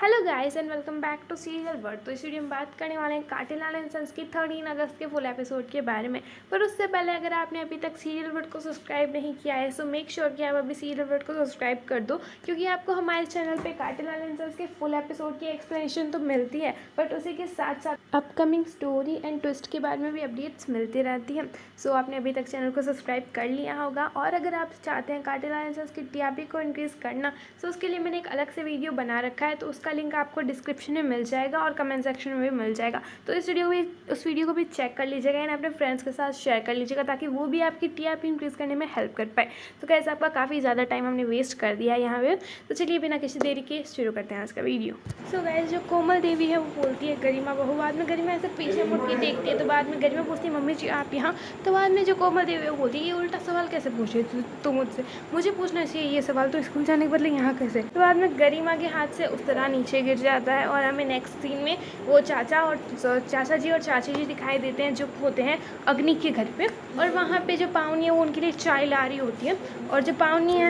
Hello guys and welcome back to Serial Word. तो इस video में बात करने वाले हैं कांटेलाल एंड सन्स की 13 अगस्त के फुल एपिसोड के बारे में। पर उससे पहले अगर आपने अभी तक सीरियल वर्ड को सब्सक्राइब नहीं किया है सो मेक श्योर कि आप अभी सीरियल वर्ड को सब्सक्राइब कर दो, क्योंकि आपको हमारे चैनल पे कांटेलाल एंड सन्स के फुल एपिसोड की एक्सप्लेनेशन तो मिलती है, बट उसी के साथ साथ अपकमिंग स्टोरी एंड ट्विस्ट के बारे में भी अपडेट्स मिलती रहती हैं। सो आपने अभी तक चैनल को सब्सक्राइब कर लिया होगा, और अगर आप चाहते हैं कांटेलाल एंड सन्स की टीआरपी को इंक्रीज़ करना सो उसके लिए मैंने एक अलग से वीडियो बना रखा है, तो उसका लिंक आपको डिस्क्रिप्शन में मिल जाएगा और कमेंट सेक्शन में भी मिल जाएगा। तो उस वीडियो को भी चेक कर लीजिएगा एंड अपने फ्रेंड्स के साथ शेयर कर लीजिएगा, ताकि वो भी आपकी टीआरपी इंक्रीज़ करने में हेल्प कर पाए। तो कैसे आपका काफ़ी ज़्यादा टाइम हमने वेस्ट कर दिया है यहाँ पे, तो चलिए बिना किसी देरी के शुरू करते हैं आज का वीडियो। सो गाइस, जो कोमल देवी है वो बोलती है गरिमा बहू, बाद में गरिमा ऐसे पीछे मुड़ के देखती है, तो बाद में गरिमा पूछती है मम्मी जी आप यहाँ, तो बाद में जो कोमल देवी है वो बोलती है ये उल्टा सवाल कैसे पूछे तो मुझे पूछना चाहिए ये सवाल, तो स्कूल जाने के बदले यहाँ कैसे। तो बाद में गरिमा के हाथ से उस तरह नीचे गिर जाता है, और हमें नेक्स्ट सीन में वो चाचा जी और चाची जी दिखाई देते हैं, जो होते हैं अग्नि के घर पे। और वहाँ पे जो पावनी है वो उनके लिए चाय ला रही होती है, और जो पावनी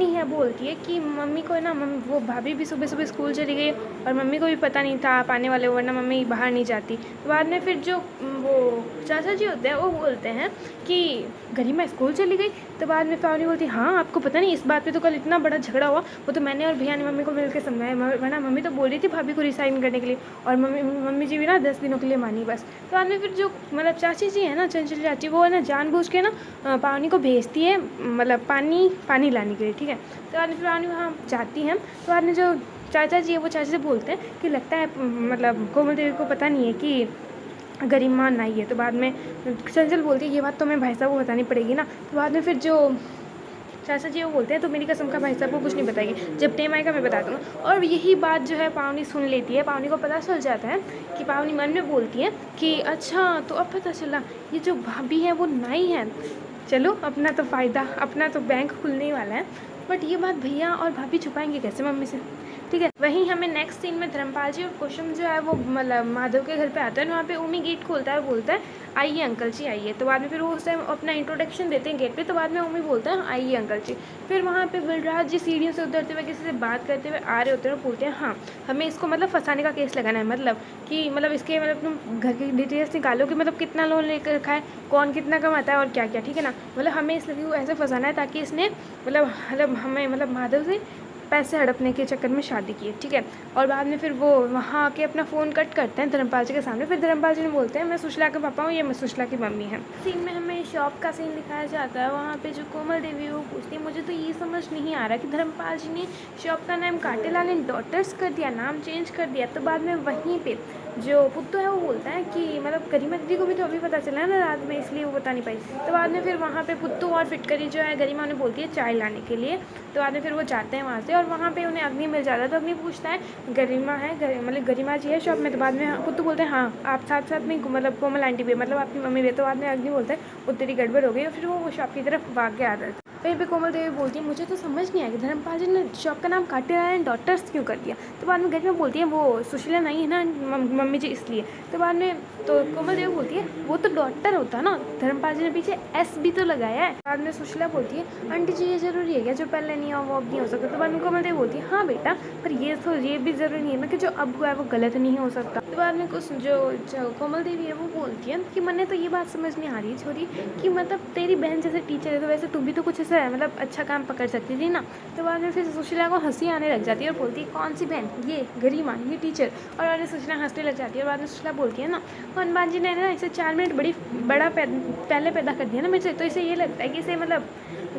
है बोलती है कि मम्मी को ना वो भाभी भी सुबह सुबह स्कूल चली गई और मम्मी को भी पता नहीं था आप आने वाले, वरना मम्मी बाहर नहीं जाती। तो बाद में फिर जो वो चाचा जी होते हैं वो बोलते हैं कि गरिमा स्कूल चली गई। तो बाद में पावनी बोलती है हाँ आपको पता नहीं, इस बात पे तो कल इतना बड़ा झगड़ा हुआ, वो तो मैंने और भैया ने मम्मी को मिलकर समझाया, वरना मम्मी तो बोल रही थी भाभी को रिसाइन करने के लिए, और मम्मी जी भी ना 10 दिनों के लिए मानी बस। तो बाद में फिर जो मतलब चाची जी है ना, चंचल चाची, वो है ना जानबूझ के ना पावनी को भेजती है, मतलब पानी लाने के लिए, ठीक है। तो बाद में फिर पावनी वहाँ जाती है, तो बाद में जो चाचा जी है वो चाची से बोलते हैं कि लगता है मतलब कोमल देवी को पता नहीं है कि गरिमा नहीं है। तो बाद में चंचल बोलती है ये बात तो मैं भाई साहब को बतानी पड़ेगी ना। तो बाद में फिर जो चाचा जी वो बोलते हैं तो मेरी कसम का भाई साहब को कुछ नहीं बताएगी, जब टाइम आएगा मैं बता दूँगा। और यही बात जो है पावनी सुन लेती है, पावनी को पता चल जाता है कि पावनी मन में बोलती है कि अच्छा तो अब पता चला ये जो भाभी है वो नाई है, चलो अपना तो फ़ायदा, अपना तो बैंक खुलने वाला है। बट ये बात भैया और भाभी छुपाएंगे कैसे मम्मी से, ठीक है। वहीं हमें नेक्स्ट सीन में धर्मपाल जी और कुसुम जो है वो मतलब माधव के घर पे आते हैं, वहाँ पे उमी गेट खोलता है और बोलता है आइए अंकल जी आइए। तो बाद में फिर वो उस टाइम अपना इंट्रोडक्शन देते हैं गेट पे, तो बाद में उमी बोलता है आइए अंकल जी। फिर वहाँ पे बलराज जी सीढ़ियों से उतरते हुए किसी से बात करते हुए आ रहे होते हैं और बोलते हैं हाँ हमें इसको मतलब फंसाने का केस लगाना है, मतलब कि मतलब इसके मतलब तुम घर की डिटेल्स निकालो कि मतलब कितना लोन लेकर रखा है, कौन कितना कमाता है और क्या क्या, ठीक है ना। मतलब हमें इस लड़की को ऐसे फंसाना है ताकि इसने मतलब हमें मतलब माधव से पैसे हड़पने के चक्कर में शादी की है, ठीक है। और बाद में फिर वो वहाँ आके अपना फ़ोन कट करते हैं धर्मपाल जी के सामने। फिर धर्मपाल जी ने बोलते हैं मैं सुशीला के पापा हूँ, ये मैं सुशीला की मम्मी है। सीन में हमें शॉप का सीन दिखाया जाता है, वहाँ पे जो कोमल देवी वो पूछती है मुझे तो ये समझ नहीं आ रहा कि धर्मपाल जी ने शॉप का नाम कांटेलाल एंड डॉटर्स कर दिया, नाम चेंज कर दिया। तो बाद में वहीं पर जो पुत्तू है वो बोलता है कि मतलब गरिमा दीदी को भी तो अभी पता चला है ना रात में, इसलिए वो बता नहीं पाई। तो बाद में फिर वहाँ पे पुत्तू और फिटकरी जो है गरिमा उन्हें बोलती है चाय लाने के लिए। तो बाद में फिर वो जाते हैं वहाँ से, और वहाँ पे उन्हें अग्नि मिल जाता है। तो अग्नि पूछता है गरिमा है मतलब गरिमा जी है शॉप में। तो बाद में पुत्तू बोलते हैं हाँ आप साथ साथ में मतलब कोमल आंटी भी मतलब आपकी मम्मी भी। तो बाद में अग्नि बोलता है वो तेरी गड़बड़ हो गई, और फिर वो शॉप की तरफ भाग के आता है। फिर भी कोमल देवी बोलती है मुझे तो समझ नहीं आया कि धर्मपाल जी ने शॉप का नाम कांटेलाल एंड डॉटर्स क्यों कर दिया। तो बाद में गरिमा बोलती है वो सुशीला नहीं है ना मम्मी जी इसलिए। तो बाद में तो कोमल देवी बोलती है वो तो डॉक्टर होता ना, धर्मपाल जी ने पीछे एस भी तो लगाया है। बाद में सुशीला बोलती है आंटी जी ये जरूरी है क्या, जो पहले नहीं हुआ वो अब नहीं हो सकता। तो बाद में कोमल देवी बोलती है हाँ बेटा, पर ये भी जरूरी नहीं है ना कि जो अब हुआ है वो गलत नहीं हो सकता। तो बाद में कुछ जो कोमल देवी है वो बोलती है कि मैंने तो ये बात समझ नहीं आ रही छोरी कि मतलब तेरी बहन जैसे टीचर है तो वैसे तू भी तो कुछ ऐसा मतलब अच्छा काम पकड़ सकती थी ना। तो बाद में फिर सुशीला को हंसी आने लग जाती है और बोलती है कौन सी बहन, ये गरिमा, ये टीचर। और बाद में सुशीला हंसने लग जाती है, और बाद में सुशीला बोलती है ना हनुमान जी ने ना इसे 4 मिनट बड़ा पहले पैदा कर दिया ना मेरे से, तो इसे ये लगता है कि इसे मतलब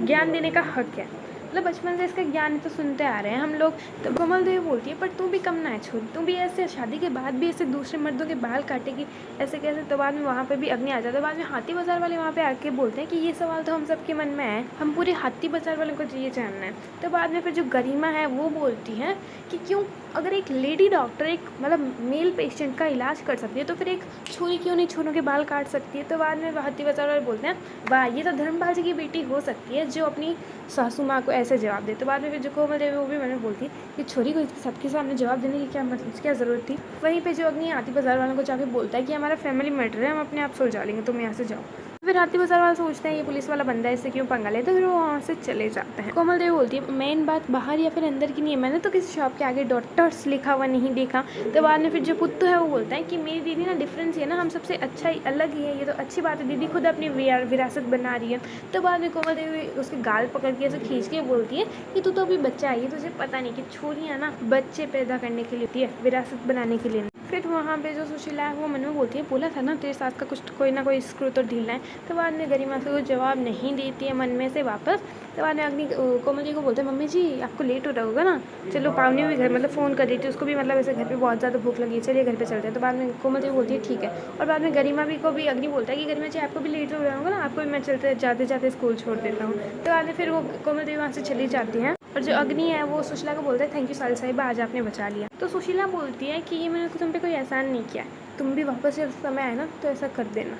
ज्ञान देने का हक है, मतलब बचपन से इसका ज्ञान तो सुनते आ रहे हैं हम लोग। तो कोमल देवी बोलती है पर तू भी कम ना है छोरी, तू भी ऐसे शादी के बाद भी ऐसे दूसरे मर्दों के बाल काटेगी ऐसे कैसे। तो बाद में वहाँ पे भी अग्नि आ जाता है। बाद में हाथी बाजार वाले वहाँ पे आके बोलते हैं कि ये सवाल तो हम सबके मन में है, हम पूरे हाथी बाजार वालों को ये जानना है। तो बाद में फिर जो गरिमा है वो बोलती है कि क्यों अगर एक लेडी डॉक्टर एक मतलब मेल पेशेंट का इलाज कर सकती है तो फिर एक छोरी क्यों नहीं छोरों के बाल काट सकती है। तो बाद में हाथी बाजार वाले बोलते हैं वाह ये तो धर्मपाल जी की बेटी हो सकती है जो अपनी सासू माँ को ऐसे जवाब दे। तो बाद में फिर जो कोमल देवी वो भी मैंने बोलती कि छोरी को सबके सामने जवाब देने की क्या ज़रूरत थी। वहीं पे जो अग्नि हाथी बाजार वालों को जाके बोलता है कि हमारा फैमिली मैटर है, हम अपने आप सुलझा लेंगे, तुम यहाँ से जाओ। फिर हाथी बाजार वाला सोचते हैं ये पुलिस वाला बंदा है, इससे क्यों पंगा ले, तो फिर वो वहाँ से चले जाते हैं। कोमल देवी बोलती है मेन बात बाहर या फिर अंदर की नहीं है, मैंने तो किसी शॉप के आगे डॉक्टर्स लिखा हुआ नहीं देखा। तो बाद में फिर जो पुत्तू है वो बोलता है कि मेरी दीदी ना डिफरेंस है ना, हम सबसे अच्छा ही अलग ही है, ये तो अच्छी बात है, दीदी खुद अपनी विरासत बना रही है। तो बाद में कोमल देवी उसके गाल पकड़ के ऐसे खींच के बोलती है कि तू तो अभी बच्चा है, तुझे पता नहीं कि छोरियाँ ना बच्चे पैदा करने के लिए होती है, विरासत बनाने के लिए। फिर वहाँ पे जो सुशीला है वो मन में बोलती है बोला था ना तेरे साथ का कुछ कोई ना कोई स्क्रू तो ढीलना है। तो बाद में गरिमा से वो जवाब नहीं देती है मन में से वापस। तो बाद में अग्नि कोमल जी को बोलते हैं मम्मी जी आपको लेट हो रहा होगा ना, चलो पावनी भी घर मतलब फ़ोन कर देती है उसको भी, मतलब ऐसे घर पे बहुत ज़्यादा भूख लगी है, चलिए घर पे चलते हैं। तो बाद में कोमल जी बोलती है ठीक है। और बाद में गरिमा भी को भी अग्नि बोलता है कि गरिमा जी आपको भी लेट हो रहा होगा ना, आपको भी मैं चलते जाते जाते स्कूल छोड़ देता हूँ। तो बाद में फिर वो कोमल देवी वहाँ से चली जाती हैं। और जो अग्नि है वो सुशीला को बोलता है थैंक यू साल साहिबा आज आपने बचा लिया। तो सुशीला बोलती है कि ये मैंने तुम पे कोई एहसान नहीं किया, तुम भी वापस जब समय आए ना तो ऐसा कर देना।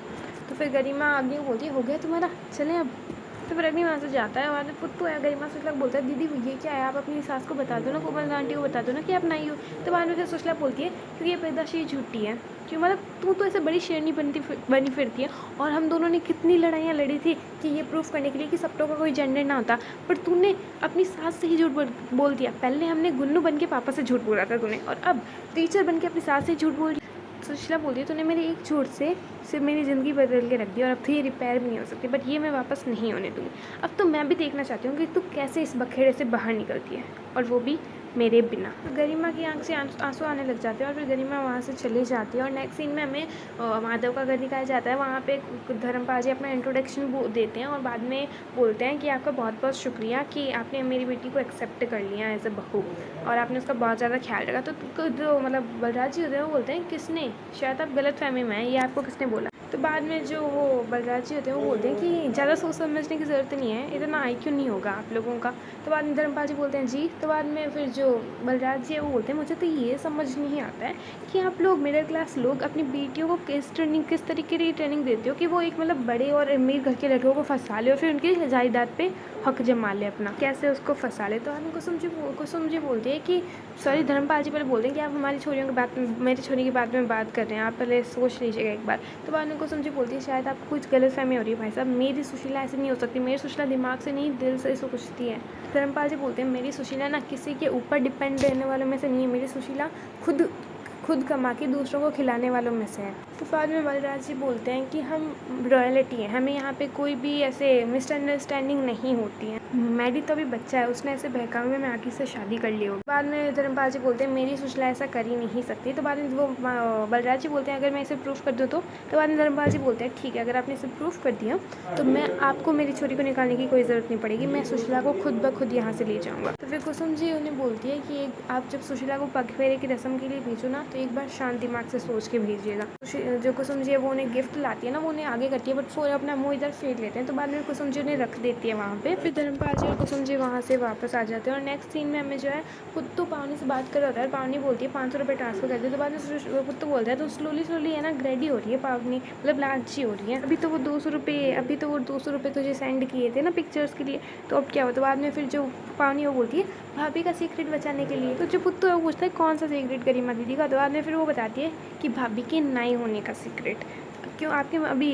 तो फिर गरिमा अग्नि को बोलती है हो गया तुम्हारा, चलें अब। तो फिर अग्नि वहाँ से जाता है और पुत्तू है गरिमा सुशीला को बोलता है दीदी ये क्या है, आप अपनी सास को बता दो ना, कोमल आंटी को बता दो ना कि आप नहीं हो। तो बाद में फिर सुशीला बोलती है क्योंकि ये पैदाशी झूठी है, क्यों मतलब तू तो ऐसे बड़ी शेरनी बनी फिरती है, और हम दोनों ने कितनी लड़ाइयाँ लड़ी थी कि ये प्रूफ करने के लिए कि सबटों का कोई जेंडर ना होता, पर तूने अपनी सास से ही झूठ बोल दिया। पहले हमने गुन्नू बन के पापा से झूठ बोला था तूने, और अब टीचर बन के अपनी सास से झूठ बोल दिया। सुशीला बोलती है तूने मेरे एक झूठ से सिर्फ मेरी ज़िंदगी बदल के रख दी, और अब तो ये रिपेयर भी नहीं हो सकती, बट ये मैं वापस नहीं होने दूँगी। अब तो मैं भी देखना चाहती हूँ कि तू कैसे इस बखेड़े से बाहर निकलती है, और वो भी मेरे बिना। तो गरिमा की आंख से आंसू आने लग जाते हैं और फिर गरिमा वहाँ से चली जाती है। और नेक्स्ट सीन में हमें माधव का घर दिखाया जाता है। वहाँ पे धर्मपाल जी अपना इंट्रोडक्शन देते हैं और बाद में बोलते हैं कि आपका बहुत बहुत शुक्रिया कि आपने मेरी बेटी को एक्सेप्ट कर लिया एज अ बहू, और आपने उसका बहुत ज़्यादा ख्याल रखा। तो जो मतलब बलराज जी होते हैं वो बोलते हैं किसने, शायद आप गलत फहमी में हैं, ये आपको किसने बोला। तो बाद में जो वो बलराज जी होते हैं वो बोलते हैं कि ज़्यादा सोच समझने की ज़रूरत नहीं है, इतना IQ नहीं होगा आप लोगों का। तो बाद में धर्मपाल जी बोलते हैं जी। तो बाद में फिर जो बलराज जी है वो बोलते हैं मुझे तो ये समझ नहीं आता है कि आप लोग मिडिल क्लास लोग अपनी बेटियों को किस तरीके की ट्रेनिंग देते हो कि वो एक मतलब बड़े और अमीर घर के लड़कों को फंसा ले और फिर उनकी जायदाद पे हक जमा ले अपना, कैसे उसको फंसा ले। तो आदमी कुसुम जी बोलती है कि सॉरी धर्मपाल जी पहले बोलते हैं कि आप हमारी छोरियों की बात मेरी छोरी की बात में बात कर रहे हैं, आप पहले सोच लीजिएगा एक बार। तो बाद में कुसुम जी बोलती है शायद आपको कुछ गलतफहमी हो रही है भाई साहब, मेरी सुशीला ऐसी नहीं हो सकती, मेरी सुशीला दिमाग से नहीं दिल से सोचती है। धर्मपाल जी बोलते हैं मेरी सुशीला ना किसी के ऊपर डिपेंड रहने वालों में से नहीं है, मेरी सुशीला खुद कमा के दूसरों को खिलाने वालों में से है। तो बाद में बलराज जी बोलते हैं कि हम रॉयल्टी हैं, हमें यहाँ पे कोई भी ऐसे मिसअंडरस्टैंडिंग नहीं होती है। मैडी तो अभी बच्चा है, उसने ऐसे बहकावे में आके से शादी कर ली होगी। बाद में धर्मपाल जी बोलते हैं मेरी सुशीला ऐसा कर ही नहीं सकती। तो बाद में वो बलराज जी बोलते हैं अगर मैं इसे प्रूफ कर दूँ तो बाद में धर्मपाल जी बोलते हैं ठीक है अगर आपने इसे प्रूफ कर दिया तो मैं आपको मेरी छोरी को निकालने की कोई ज़रूरत नहीं पड़ेगी, मैं सुशीला को खुद ब खुद यहाँ से ले जाऊँगा। तो फिर कुसुम जी उन्हें बोलती है कि आप जब सुशीला को पग फेरे की रस्म के लिए भेजो ना तो एक बार शांत दिमाग से सोच के भेजिएगा। जो कुसुम जी है वो उन्हें गिफ्ट लाती है ना, वो उन्हें आगे करती है बट वो अपना मुँह इधर फेर लेते हैं। तो बाद में कुसुम जी उन्हें रख देती है वहाँ पे। फिर धर्मपाल जी और कुसुम जी वहाँ से वापस आ जाते हैं और नेक्स्ट सीन में हमें जो है पुत्तू पावनी से बात कर रहा होता है। पावनी बोलती है 500 रुपये ट्रांसफर कर दे। तो बाद में पुत्तू बोलता है तो स्लोली है ना ग्रेडी हो रही है पावनी, मतलब लालची हो रही है। अभी तो वो 200 रुपये तुझे सेंड किए थे ना पिक्चर्स के लिए, तो अब क्या हो। तो बाद में फिर जो पावनी वो बोलती है भाभी का सीक्रेट बचाने के लिए। तो जो पुत्तू है वो पूछता है कौन सा सीक्रेट गरिमा दीदी का। तो बाद में फिर वो बताती है कि भाभी के नहीं होने का सीक्रेट। क्यों आपके अभी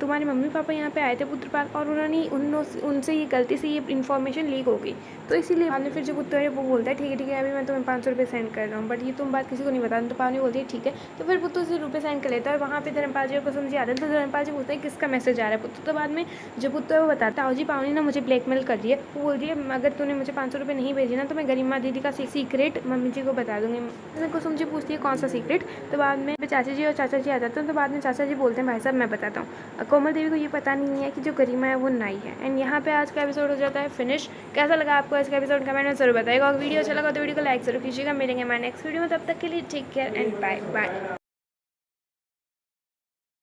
तुम्हारे मम्मी पापा यहाँ पे आए थे पुत्रपाल और उन्होंने उनसे ये गलती से ये इन्फॉर्मेशन लीक हो गई, तो इसीलिए बाद में फिर जो पुत्र है वो बोलता है ठीक है अभी मैं तुम्हें 500 रुपये सेंड कर रहा हूँ बट ये तुम बात किसी को नहीं बता। तो पावनी बोलती है ठीक है। तो फिर पुत्तू से रुपये सेंड कर लेता है और वहाँ पे धर्मपाल जी और कुसुम जी आते हैं। तो धर्मपाल जी बोलते हैं किसका मैसेज आ रहा है पुत्तू। तो बाद में जो पुत्तू है वो बताता है जी पावनी ना मुझे ब्लैकमेल कर रही है, वो बोल रही है अगर तूने मुझे 500 रुपये नहीं भेजी ना तो मैं गरिमा दीदी का सीक्रेट मम्मी जी को बता दूँगी। कुसुम जी पूछती है कौन सा सीक्रेट। तो बाद में चाचा जी और चाचा जी आ जाते हैं। तो बाद में चाचा जी बोलते हैं भाई साहब मैं बताता हूँ, कोमल देवी को ये पता नहीं है कि जो गरिमा है वो नाई है। एंड यहाँ पे आज का एपिसोड हो जाता है फिनिश। कैसा लगा आपको आज का एपिसोड कमेंट में जरूर बताइएगा और वीडियो अच्छा लगा तो वीडियो को लाइक जरूर कीजिएगा। मिलेंगे हमारे नेक्स्ट वीडियो में, तब तक के लिए take care and bye bye.